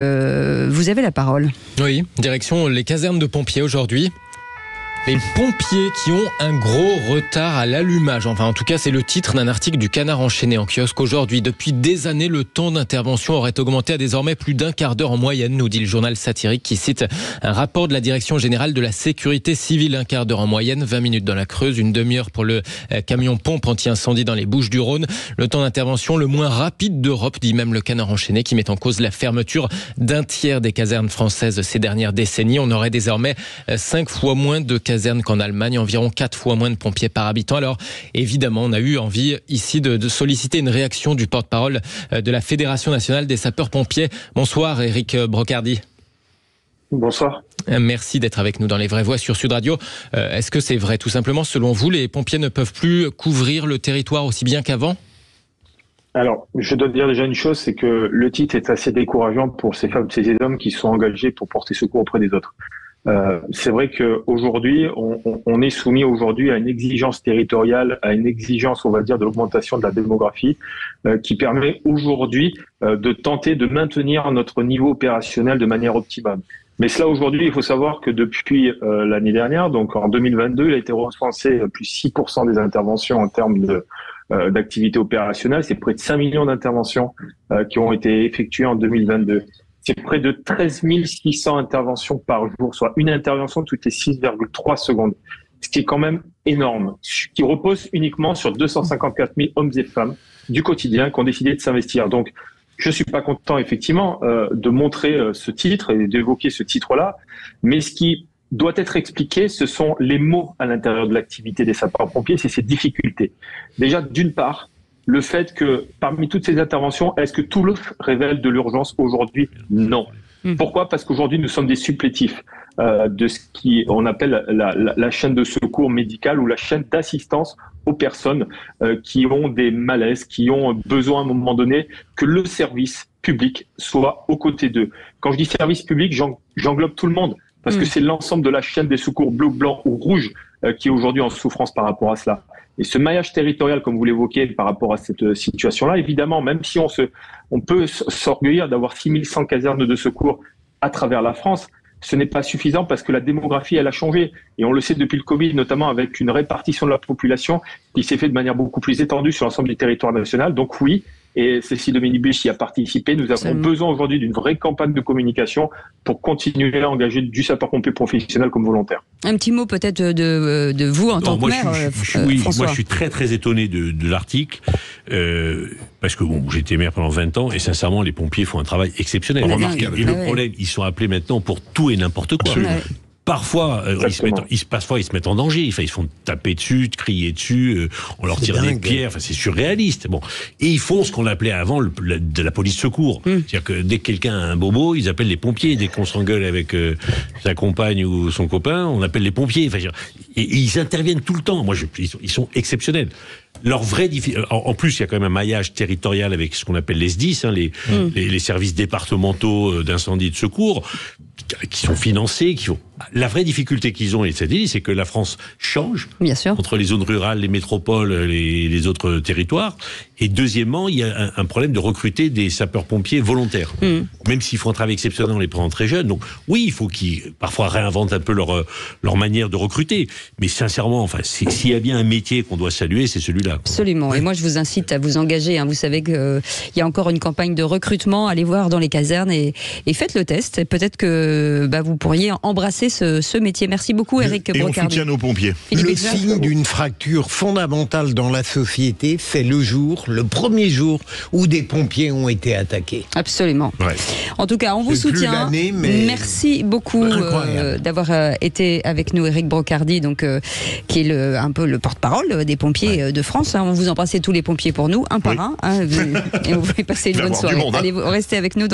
Vous avez la parole. Oui, direction les casernes de pompiers aujourd'hui. Les pompiers qui ont un gros retard à l'allumage. Enfin, en tout cas, c'est le titre d'un article du Canard enchaîné en kiosque aujourd'hui. Depuis des années, le temps d'intervention aurait augmenté à désormais plus d'un quart d'heure en moyenne, nous dit le journal satirique qui cite un rapport de la Direction générale de la sécurité civile. Un quart d'heure en moyenne, 20 minutes dans la Creuse, une demi-heure pour le camion pompe anti-incendie dans les Bouches-du-Rhône. Le temps d'intervention le moins rapide d'Europe, dit même le Canard enchaîné, qui met en cause la fermeture d'un tiers des casernes françaises ces dernières décennies. On aurait désormais 5 fois moins de casernes qu'en Allemagne, environ 4 fois moins de pompiers par habitant. Alors évidemment, on a eu envie ici de solliciter une réaction du porte-parole de la Fédération nationale des sapeurs-pompiers. Bonsoir Éric Brocardi. Bonsoir. Merci d'être avec nous dans Les Vraies Voix sur Sud Radio. Est-ce que c'est vrai, tout simplement, selon vous, les pompiers ne peuvent plus couvrir le territoire aussi bien qu'avant ? Alors, je dois dire déjà une chose, c'est que le titre est assez décourageant pour ces femmes, ces hommes qui sont engagés pour porter secours auprès des autres. C'est vrai qu'aujourd'hui, on est soumis aujourd'hui à une exigence territoriale, à une exigence, on va dire, de l'augmentation de la démographie, qui permet aujourd'hui de tenter de maintenir notre niveau opérationnel de manière optimale. Mais cela aujourd'hui, il faut savoir que depuis l'année dernière, donc en 2022, il a été recensé plus 6% des interventions en termes d'activité opérationnelle. C'est près de 5 millions d'interventions qui ont été effectuées en 2022. C'est près de 13 600 interventions par jour, soit une intervention toutes les 6,3 secondes. Ce qui est quand même énorme, qui repose uniquement sur 254 000 hommes et femmes du quotidien qui ont décidé de s'investir. Donc, je suis pas content, effectivement, de montrer ce titre et d'évoquer ce titre-là, mais ce qui doit être expliqué, ce sont les mots à l'intérieur de l'activité des sapeurs-pompiers, c'est ces difficultés. Déjà, d'une part, le fait que parmi toutes ces interventions, est-ce que tout le révèle de l'urgence aujourd'hui ? Non. Pourquoi ? Parce qu'aujourd'hui, nous sommes des supplétifs de ce qu'on appelle la chaîne de secours médical ou la chaîne d'assistance aux personnes qui ont des malaises, qui ont besoin à un moment donné que le service public soit aux côtés d'eux. Quand je dis service public, j'englobe tout le monde parce que c'est l'ensemble de la chaîne des secours bleu, blanc ou rouge qui est aujourd'hui en souffrance par rapport à cela. Et ce maillage territorial, comme vous l'évoquez, par rapport à cette situation-là, évidemment, même si on peut s'orgueillir d'avoir 6100 casernes de secours à travers la France, ce n'est pas suffisant parce que la démographie, elle a changé. Et on le sait depuis le Covid, notamment avec une répartition de la population qui s'est faite de manière beaucoup plus étendue sur l'ensemble du territoire national. Donc oui, et Cécile Dominibus y a participé, nous avons besoin aujourd'hui d'une vraie campagne de communication pour continuer à engager du sapeur-pompier professionnel comme volontaire. Un petit mot peut-être de vous en tant que maire, François. Moi je suis très très étonné de l'article, parce que j'ai été maire pendant 20 ans et sincèrement les pompiers font un travail exceptionnel. Et le problème, ils sont appelés maintenant pour tout et n'importe quoi. Parfois, ils se mettent en danger. Enfin, ils se font taper dessus, crier dessus, on leur tire des pierres. Enfin, c'est surréaliste. Bon, et ils font ce qu'on appelait avant de la police secours. C'est-à-dire que dès que quelqu'un a un bobo, ils appellent les pompiers. Dès qu'on s'engueule avec sa compagne ou son copain, on appelle les pompiers. Enfin, et ils interviennent tout le temps. Ils sont exceptionnels. Leur vraie en plus, il y a quand même un maillage territorial avec ce qu'on appelle les SDIS, les services départementaux d'incendie et de secours, qui sont financés, La vraie difficulté qu'ils ont, et c'est que la France change entre les zones rurales, les métropoles, les autres territoires. Et deuxièmement, il y a un problème de recruter des sapeurs-pompiers volontaires. Même s'ils font un travail exceptionnel, on les prend très jeunes. Donc oui, il faut qu'ils parfois réinventent un peu leur manière de recruter. Mais sincèrement, s'il y a bien un métier qu'on doit saluer, c'est celui-là. Absolument. Et moi, je vous incite à vous engager. Vous savez qu'il y a encore une campagne de recrutement. Allez voir dans les casernes et faites le test. Et peut-être que vous pourriez embrasser ce métier. Merci beaucoup, Éric Brocardi. Et on soutient nos pompiers. Le signe d'une fracture fondamentale dans la société, c'est le premier jour où des pompiers ont été attaqués. Absolument. Ouais. En tout cas, on vous soutient. Merci beaucoup d'avoir été avec nous, Éric Brocardi, qui est un peu le porte-parole des pompiers de France. On vous embrasse tous les pompiers pour nous, un par un. Et vous pouvez passer une bonne soirée. Allez, restez avec nous.